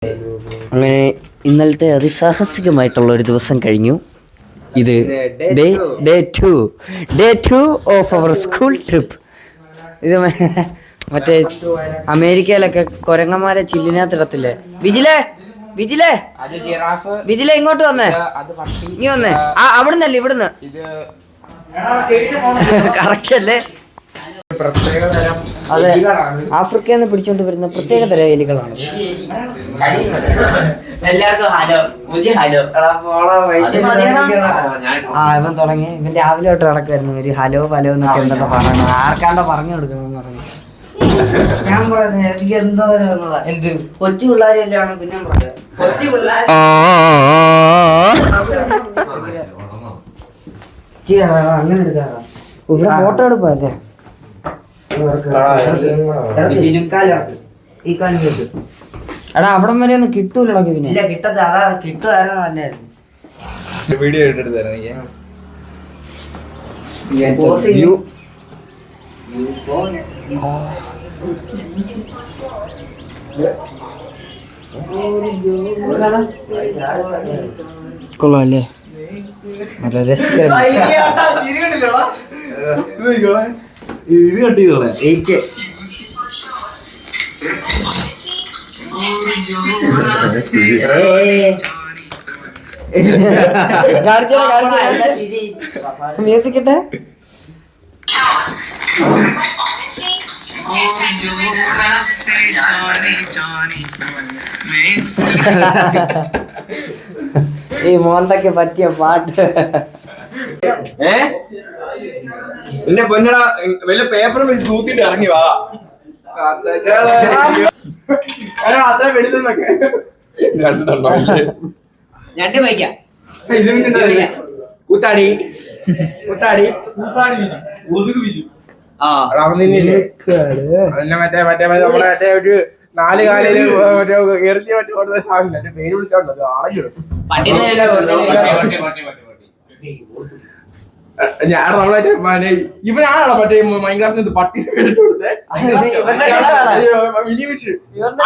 അങ്ങനെ ഇന്നലത്തെ അതിസാഹസികമായിട്ടുള്ള ഒരു ദിവസം കഴിഞ്ഞു. ഇത് day two of our school trip. ഇത് മറ്റേ അമേരിക്കയിലൊക്കെ കുരങ്ങന്മാരെ ചില്ലിനകത്തിടത്തില്ലേ? വിജിലേ ഇങ്ങോട്ട് വന്നേ, നീ വന്നേ. അവിടുന്നല്ലേ, ഇവിടുന്ന് കറക്റ്റ് അല്ലേ? അതെ, ആഫ്രിക്കയിൽ നിന്ന് പിടിച്ചോണ്ട് വരുന്ന പ്രത്യേക തരം എലികളാണ്. ഇവൻ തുടങ്ങി, ഇവൻ രാവിലെ തൊട്ട് നടക്കുമായിരുന്നു. ഒരു ഹലോ എന്നൊക്കെ എന്തൊക്കെ പറയണം, ആർക്കാണ്ടോ പറഞ്ഞു കൊടുക്കണമെന്ന് പറഞ്ഞു. ഞാൻ പറയുന്നത് എനിക്ക് എന്തോ എന്ത് കൊച്ചു പിള്ളേരെല്ലാം പിന്നെ പറയാം. കൊച്ചു പിള്ളേർ അങ്ങനെ എടുക്കാറാ. ഇവിടെ ഫോട്ടോ എടുപ്പല്ലേ? എടാ അവിടം വരെ ഒന്നും കിട്ടൂലടാ. പിന്നെ ഇല്ല, കിട്ടത്ത അതാ കിട്ടുമായിരുന്നു. നല്ലായിരുന്നു. വീഡിയോ എടുത്തു തരാം. കൊള്ളാല്ലേ? നല്ല രസകരം. ഇത് കട്ട് ചെയ്തോളെ. മ്യൂസിക് ഇട്ടെ. ഈ മോന്തയ്ക്ക് പറ്റിയ പാട്ട്. എന്റെ പൊന്നടാ, വല്ല പേപ്പർ തൂത്തിട്ട് ഇറങ്ങി വാ. അത്ര വെളുന്നൊക്കെ കൂത്താടി മറ്റേ നമ്മളെ മറ്റേ ഒരു 4 കാലില് ഇറച്ചി മറ്റേ കൊടുത്ത സാധനം പേര് വിളിച്ചോണ്ടത് ആളെങ്കിലും ഞാൻ നമ്മളെ ഇവനാണോ മറ്റേ മൈൻക്രാഫ്റ്റ് പട്ടി പേരിട്ട് കൊടുത്തേ?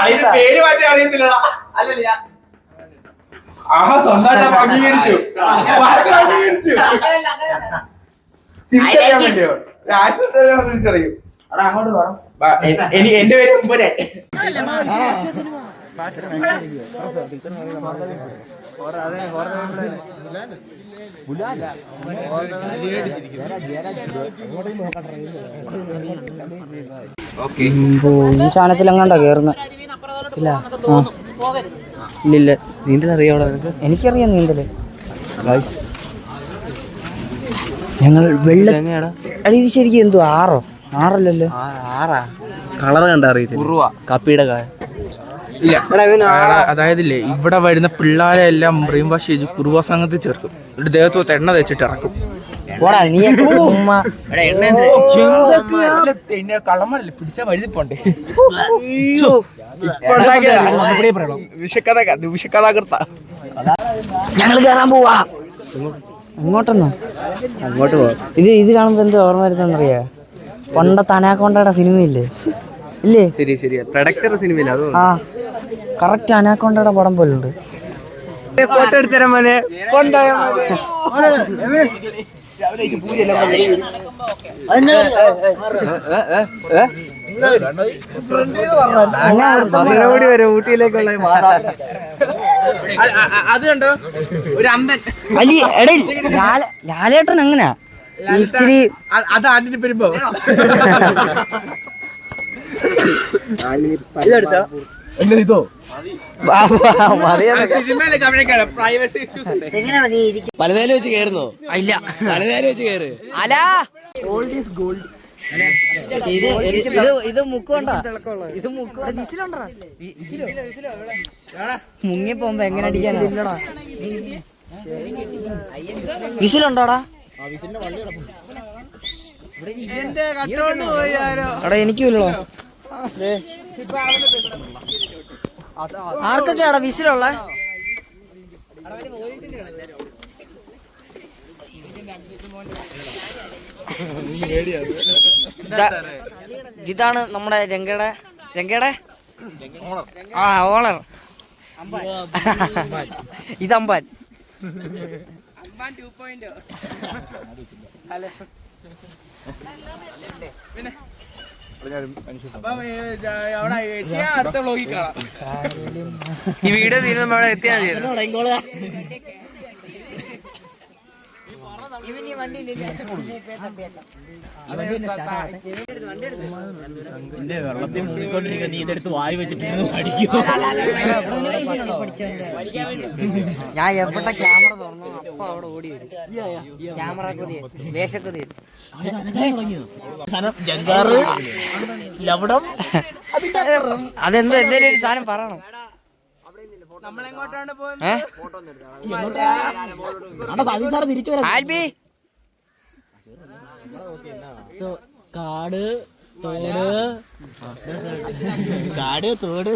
അതിന്റെ പേര് മാറ്റി അറിയത്തില്ലടാ. ആഹാ, സ്വന്തമായിട്ട് അംഗീകരിച്ചു. തിരിച്ചറിയാൻ പറ്റുമോ? തിരിച്ചറിയും. എന്റെ പേര് മുമ്പേ ഈ സാധനത്തിൽ എങ്ങാണ്ടാ കേറുന്ന. ഇല്ല, നീന്തൽ അറിയാവോ നിനക്ക്? എനിക്കറിയാം നീന്തല്. ഞങ്ങൾ വെള്ളം ഇത് ശരിക്കും എന്തോ ആറല്ലല്ലോ? കളർ കണ്ട അറിയില്ല. കപ്പിയുടെ കായ ഇല്ല. അതായതില്ലേ, ഇവിടെ വരുന്ന പിള്ളേരെ എല്ലാം ബ്രെയിൻ വാഷ് ചെയ്ത് കുറുവ സംഘത്തിൽ ചേർക്കും. എന്നിട്ട് ദേഹത്തോട്ട് എണ്ണ തേച്ചിട്ട് ഇറക്കും. കള്ളന്മാരല്ലേ പിടിച്ചാ വഴുതി പോണ്ടേ? വിഷക്കഥാകൃത്ത. ഞങ്ങൾ കയറാൻ പോവാ. അങ്ങോട്ടൊന്നോ? അങ്ങോട്ട് പോവാ. ഇത് കാണുമ്പോ എന്ത് ഓർമ്മ വരുന്നറിയാ? പണ്ടത്തെ അനാക്കോണ്ടയുടെ സിനിമയില്ലേ? ഇല്ലേ? ശരി പ്രൊഡക്ടർ സിനിമയില്ല. ആ, കറക്റ്റ് അനാക്കോണ്ടയുടെ പടം പോലുണ്ട്. ഫോട്ടോ എടുത്തരാൻ മോനെ. ഊട്ടിയിലേക്കുള്ള അത് കണ്ടോ? ഒരു അമ്പൻ ലാലേട്ടൻ എങ്ങനെയാ ഇച്ചിരി അത് ആദ്യം വരുമ്പോ ഇതോ പലതേല് വെച്ച് കയറുന്നോ? ഇല്ല, പലതേല് വെച്ച് കയറ്. ഇത് മുക്കോണ്ടാ. ഇത് മുങ്ങി പോകുമ്പോ എങ്ങനെ അടിക്കാനാ? വിസിലുണ്ടോടാ? എടാ എനിക്കില്ലോ. ആർക്കൊക്കെയാടാ വിസിലുള്ള? ഇതാണ് നമ്മുടെ രംഗയുടെ ഓണർ. ഇത് അമ്പാൻ. പിന്നെ അടുത്ത വ്ലോഗിൽ കാണാം. ഈ വീഡിയോ തീരുന്ന അവിടെ എത്തിയാൽ വെള്ളത്തിൽ മുങ്ങിക്കൊണ്ടിരിക്കുക, നീ ഇതെടുത്ത് വായി വെച്ചിട്ട് ഞാൻ എവിടെ ക്യാമറ തുറന്നു അപ്പൊ അവിടെ ഓടി വരും. ക്യാമറ കൊതി വേഷക്കൊതി. അതെന്താ എന്തേലും ഒരു സാധനം പറയണം. നമ്മളെങ്ങോട്ടാണ് ആൽബി കാട് തോട്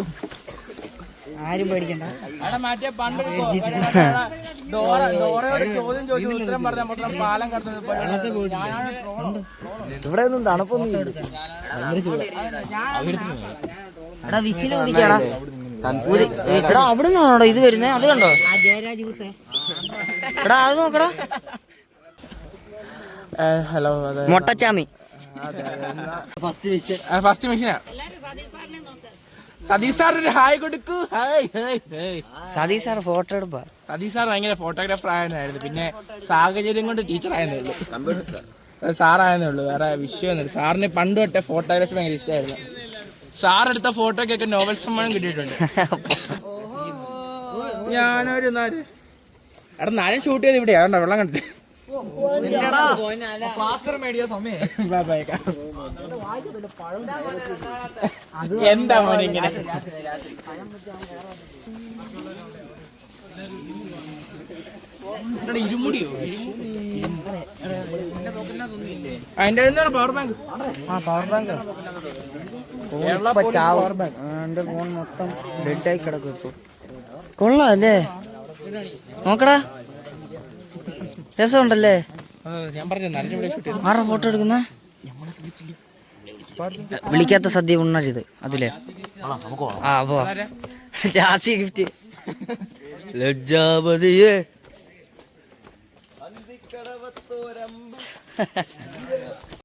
ആരും പേടിക്കണ്ട. മറ്റേ പണ്ട് ഡോറയോട് ചോദ്യം ചോദിച്ചു ഉത്തരം പറഞ്ഞ മൊത്തം പാലം കടന്നു. ഇവിടെ ഒന്നും തണുപ്പൊന്നും എടാ വിസിൽ ഊതിക്കാടാ. എടാ അവിടെ നിന്നാണോ ഇത് വരുന്നത്? അത് കണ്ടോ? എടാ അത് നോക്കടാ. ഹലോ മൊട്ടച്ചാമി ഫസ്റ്റ് മെഷീനാ. സതീഷ് സാർ ഒരു ഹായ് കൊടുക്കൂ. സതീഷ് സാർ ഫോട്ടോ എടുപ്പാ. സതീഷ് സാർ ഭയങ്കര ഫോട്ടോഗ്രാഫർ ആയെന്നായിരുന്നു. പിന്നെ സാഹചര്യം കൊണ്ട് ടീച്ചർ ആയെന്നേ ഉള്ളൂ, സാറായെന്നേ ഉള്ളൂ. വേറെ വിഷയമൊന്നുമില്ല. സാറിന് പണ്ട് തൊട്ടേ ഫോട്ടോഗ്രാഫി ഭയങ്കര ഇഷ്ടമായിരുന്നു. സാറെടുത്ത ഫോട്ടോക്കൊക്കെ നോവൽ സമ്മാനം കിട്ടിയിട്ടുണ്ട്. ഞാനൊരു എടാ നാളെ ഷൂട്ട് ചെയ്ത് ഇവിടെ ആവണ്ട വെള്ളം കണ്ടിട്ട് എന്താ മോനെ ഇങ്ങനെ? ഇരുമുടിയോ? അതിന്റെ പവർ ബാങ്ക്. പവർ ബാങ്ക് എന്റെ ഫോൺ മൊത്തം ഡെഡായി കിടക്കും ഇപ്പൊ. കൊള്ളാം അല്ലേ? നോക്കടാ രസമുണ്ടല്ലേ? ഞാൻ പറഞ്ഞു ആരുടെ ഫോട്ടോ എടുക്കുന്ന? വിളിക്കാത്ത സദ്യ ഉണ്ണരുത് അതിലെ. ആ പോ ജാസി ഗിഫ്റ്റ്. ലജ്ജാപതിയേ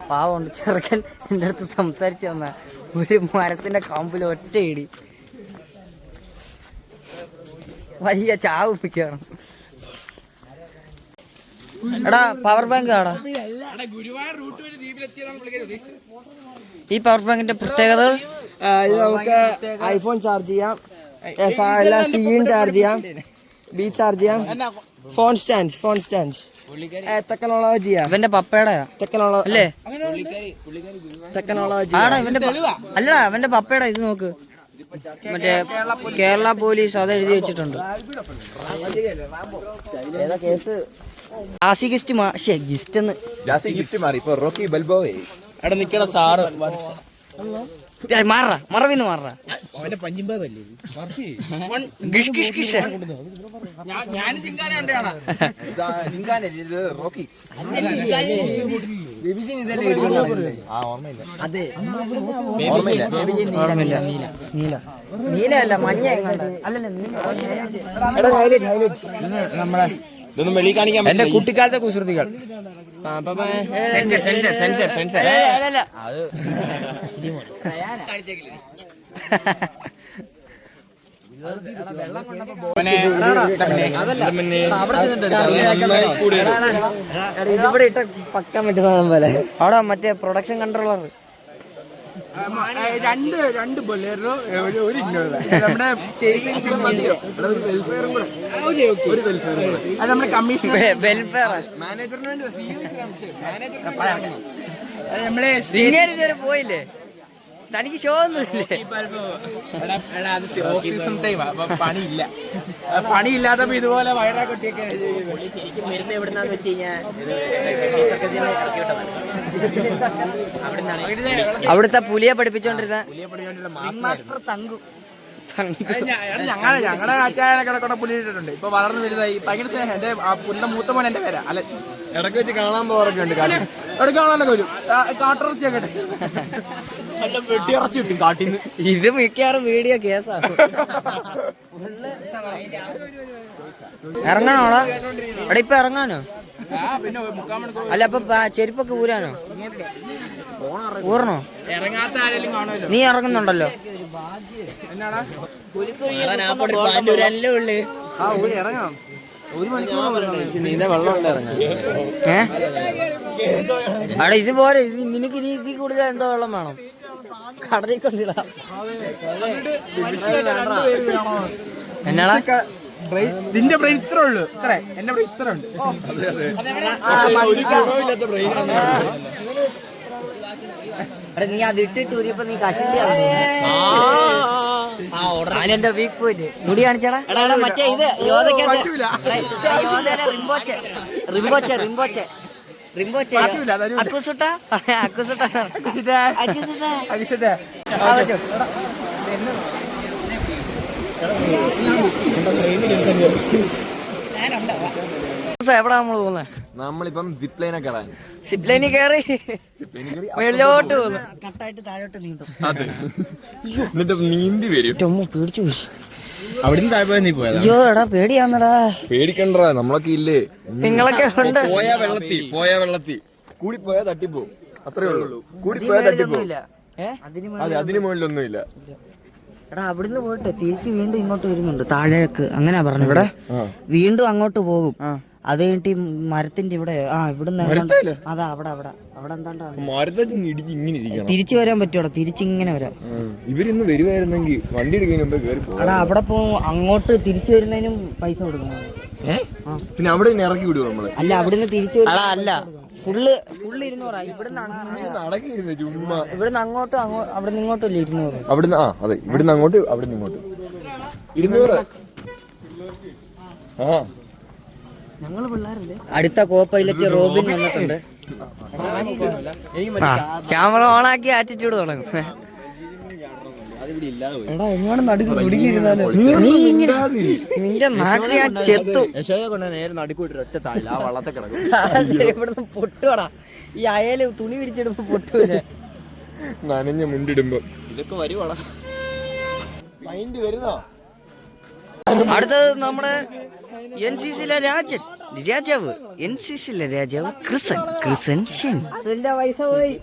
പാവമുണ്ട് ചെറുക്കൻ എൻ്റെ അടുത്ത് സംസാരിച്ചു തന്ന ഒരു മരത്തിന്റെ കമ്പിൽ ഒറ്റ ഇടി. വലിയ ചാവിപ്പിക്കണം. എടാ പവർ ബാങ്ക് ആടാ. ഈ പവർ ബാങ്കിന്റെ പ്രത്യേകതകൾ നമുക്ക് ഐഫോൺ ചാർജ് ചെയ്യാം, സീൻ ചാർജ് ചെയ്യാം, ബി ചാർജ് ചെയ്യാം, ഫോൺ സ്റ്റാൻഡ് ടെക്നോളജിയാ. ഇവന്റെ പപ്പയുടെ അല്ലേ? ടെക്നോളജി ആടാ ഇവന്റെ അല്ലടാ ഇവന്റെ പപ്പയുടെ. ഇത് നോക്ക്, മറ്റേ കേരള പോലീസ് അത് എഴുതി വെച്ചിട്ടുണ്ട്. കേസ് ജാസി ഗിഫ്റ്റ് മാറി ഇപ്പൊ റോക്കി ബൽബോയ്. എടാ നിക്കണ സാറ് മാറാ മറവിന്ന് മാറാ. അവന്റെ പഞ്ചിമ്പല്ലേ ഞാൻ റോക്കി നീല അല്ല മഞ്ഞ അല്ലല്ല നമ്മളെ ഇതൊന്നും വെളി കാണിക്കാൻ എന്റെ കുട്ടിക്കാലത്തെ കുസൃതികൾ. ഇതിവിടെ ഇട്ട പക്കാൻ പറ്റുന്ന പോലെ. അവിടെ മറ്റേ പ്രൊഡക്ഷൻ കൺട്രോളർ രണ്ട് ബൊലേറോ ഒരു ഇന്നോവ. നമ്മുടെ അത് നമ്മുടെ കമ്മീഷൻ വെൽഫെയർ നമ്മളെ ഇതുവരെ പോയില്ലേ? തനിക്ക് ഷോ ഒന്നുമില്ലേ? ഓഫ് സീസൺ ടൈം പണിയില്ല. പണിയില്ലാത്തപ്പോ ഇതുപോലെ വയറാ കൊട്ടിയൊക്കെ വരുന്ന എവിടുന്നാന്ന് വെച്ച് കഴിഞ്ഞാൽ അവിടുത്തെ പുലിയെ പഠിപ്പിച്ചോണ്ടിരുന്ന മാസ്റ്റർ ഞങ്ങളുടെ അച്ചായനെ കിടക്കുന്ന പുലി ഇട്ടിട്ടുണ്ട്. ഇപ്പൊ വളർന്നു വലുതായി ഭയങ്കര സ്നേഹം. എന്റെ പുല്ലിന്റെ മൂത്ത മോൻ എന്റെ പേരാ. അല്ല ഇടയ്ക്ക് വെച്ച് കാണാൻ പോകാറൊക്കെ ഉണ്ട്. ഇടയ്ക്ക് കാണാനൊക്കെ വരും. കാട്ടിറച്ചിയൊക്കെ വെട്ടിയിറച്ചി കിട്ടും കാട്ടിന്ന്. ഇത് മിക്കവാറും വീഡിയോ കേസാണ്. ഇറങ്ങണോടാ? എടാ ഇപ്പൊ ഇറങ്ങാനോ? പിന്നെ 3/4 മണിക്കൂർ. അല്ല അപ്പൊ ചെരുപ്പൊക്കെ ഊരാനോ? ഊറണോ? ഇറങ്ങാത്ത ആരെങ്കിലും കാണുമല്ലോ. നീ ഇറങ്ങുന്നുണ്ടല്ലോ. എന്നാടാ ഇറങ്ങാം. നീന്താ വെള്ളം ഉണ്ട് ഇറങ്ങാൻ. അവിടെ ഇത് പോരെ. നിനക്ക് ഇനി ഇതിൽ കൂടുതൽ എന്തോ വെള്ളം വേണം. കടലിൽ കൊണ്ടിടാം. എന്നാടാ? നിന്റെ ബ്രെയിൻ ഇത്ര ഉള്ളു. ഇത്ര എന്റെ ബ്രെയിൻ ഇത്ര ഉണ്ട്. എടാ നീ അത് ഇട്ടിട്ട് ഊരിയപ്പോ നീ കഷിന്റെ വീക്ക് പോയിന്റ് മുടി കാണിച്ചാടാ. മറ്റേ ഇത് റിംബോച്ചെ അക്കുസുട്ട എവിടാ നമ്മള് പോകുന്നത്? നമ്മളിപ്പം സിപ്ലൈനെ കയറാൻ. സിപ്ലൈനിൽ കയറി മേളിലോട്ട് പോകുന്നു. കട്ടായിട്ട് താഴോട്ട് നീന്തും. എന്നിട്ട് നീന്തി വരും. പേടിച്ചു പോയി. അവിടുന്ന് താഴെ നീ പോയതാ? അയ്യോ എടാ പേടിയാന്നടാ. പേടിക്കണ്ടാ, നമ്മളൊക്കെ ഇല്ലേ. നിങ്ങളൊക്കെ ഉണ്ട്. പോയാ വെള്ളത്തി കൂടിപ്പോയാ തട്ടിപ്പോവും. അത്രേ ഉള്ളൂ. കൂടിപ്പോയാ തട്ടിപ്പോവും. അതെ, അതിന് മുകളിലൊന്നുമില്ല. എടാ അവിടുന്ന് പോയിട്ട് തിരിച്ച് വീണ്ടും ഇങ്ങോട്ട് വരുന്നുണ്ട് താഴേക്ക്. അങ്ങനെയാ പറഞ്ഞു. ഇവിടെ വീണ്ടും അങ്ങോട്ട് പോകും. അത് കഴിഞ്ഞിട്ട് ഈ മരത്തിന്റെ ഇവിടെ ഇവിടുന്ന് അതാ അവിടെ എന്താണ്ടാ തിരിച്ചു വരാൻ പറ്റുമോ? തിരിച്ചിങ്ങനെ വരാം. ഇവരിന്ന് വരുമായിരുന്നെങ്കിൽ വണ്ടി എടുക്കുന്നതിന് കേറി. എടാ അവിടെ അങ്ങോട്ട് തിരിച്ചു വരുന്നതിനും പൈസ കൊടുക്കണം. പിന്നെ അവിടെ ഇറക്കി വിടുവോ നമ്മള്? അല്ല അവിടുന്ന് തിരിച്ചു അല്ല ഫുള്ള് 200. ഇവിടുന്ന് ചുമ്മാ ഇവിടുന്ന് അങ്ങോട്ടും അവിടുന്ന് ഇങ്ങോട്ടും അല്ലേ 200? അവിടുന്ന് അതെ, ഇവിടുന്ന് അങ്ങോട്ട് അവിടുന്ന് ഇങ്ങോട്ട് 200. ഞങ്ങള് പിള്ളേരല്ലേ. അടുത്ത കോ പൈലറ്റ് റോബിൻ വന്നിട്ടുണ്ട്. ക്യാമറ ഓണാക്കി ആറ്റിറ്റ്യൂഡ് തുടങ്ങും. എടാ എങ്ങോട്ട് നടുക്ക് കുടുങ്ങിയിരുന്നാലോ? നിന്റെ നാക്ക് ഞാൻ ചെത്തും. നേരെ നടുക്കൂട്ട് ഒറ്റ താഴെ ആ വള്ളത്തെ കിടക്കും. ഇവിടുന്ന് പൊട്ടുവാടാ. ഈ അയല് തുണി വിരിച്ചിടുമ്പോ പൊട്ടൂലേ? നനഞ്ഞ മുണ്ടിടുമ്പോ ഇതൊക്കെ വരുവാടാ. മൈൻഡ് വരുന്നോ? അടുത്തത് നമ്മുടെ NCC-യിലെ രാജാവ് NCC-യിലെ രാജാവ് ക്രിസൻ ഷൻ. അതിന്റെ പൈസ പോയി.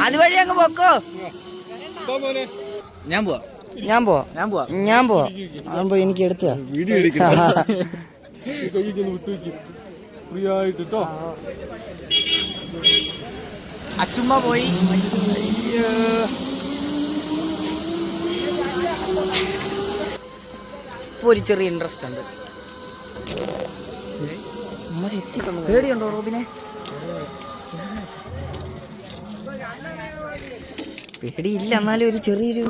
അതുവഴി അങ്ങ് പോക്കോ. ഞാൻ പോവാ. ആകുമ്പോ എനിക്ക് എടുത്താ അച്ചുമ്മ പോയി. ഇപ്പൊ ഒരു ചെറിയ ഇൻട്രസ്റ്റ് ഉണ്ട്. പേടിയുണ്ടോ റോബിനെ? പേടിയില്ല, എന്നാലും ഒരു ചെറിയൊരു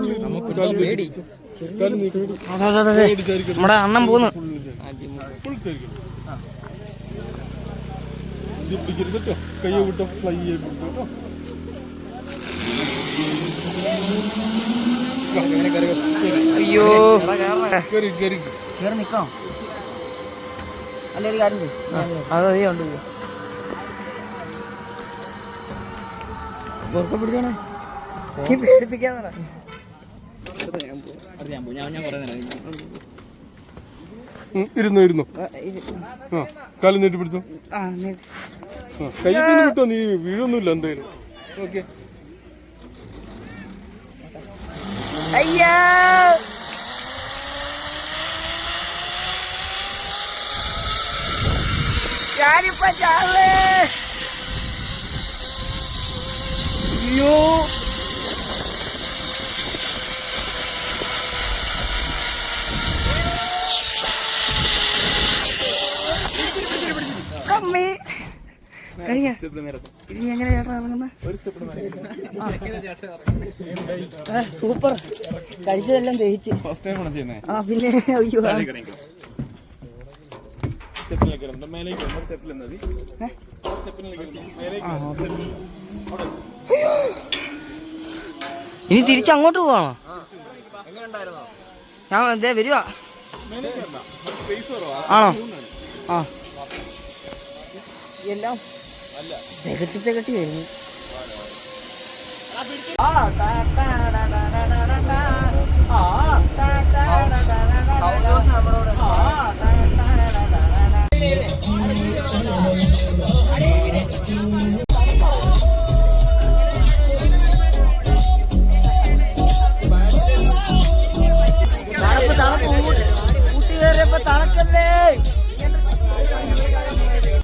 നമ്മുടെ അണ്ണൻ പോന്നു. അയ്യോ കേറി നിക്കാം. അല്ല ഒരു കാര്യം ഉണ്ട് പിടിച്ചോണേ. നീ പേടിപ്പിക്കാന്നാ. ഇരുന്നു കാലം നീട്ടി പിടിച്ചോ. കൈ കിട്ടോ, നീ വീഴൊന്നുമില്ല എന്തായാലും. ഓക്കെ. അയ്യോ ഞാനിപ്പോ ചാവേ. അയ്യോ അമ്മേ കഴിയാ. ഇനി എങ്ങനെ ചേട്ടാ ഇറങ്ങുന്ന? സൂപ്പർ. കഴിച്ചതെല്ലാം ദഹിച്ച്. പിന്നെ അയ്യോ സ്റ്റെപ്പിലേക്ക് കയറുന്നുണ്ട്. മേലേക്ക് വരുമ്പോൾ സ്റ്റെപ്പിൽ മതി. സ്റ്റെപ്പിലേക്ക് മേലേക്ക് ഇനി തിരിച്ചങ്ങോട്ട് പോവാണോ? ഞാൻ എന്തേ വരുവാ. സ്പേസ് കുറവാ. ആണോ? ആ എല്ലാം തികട്ടി വരുന്നു.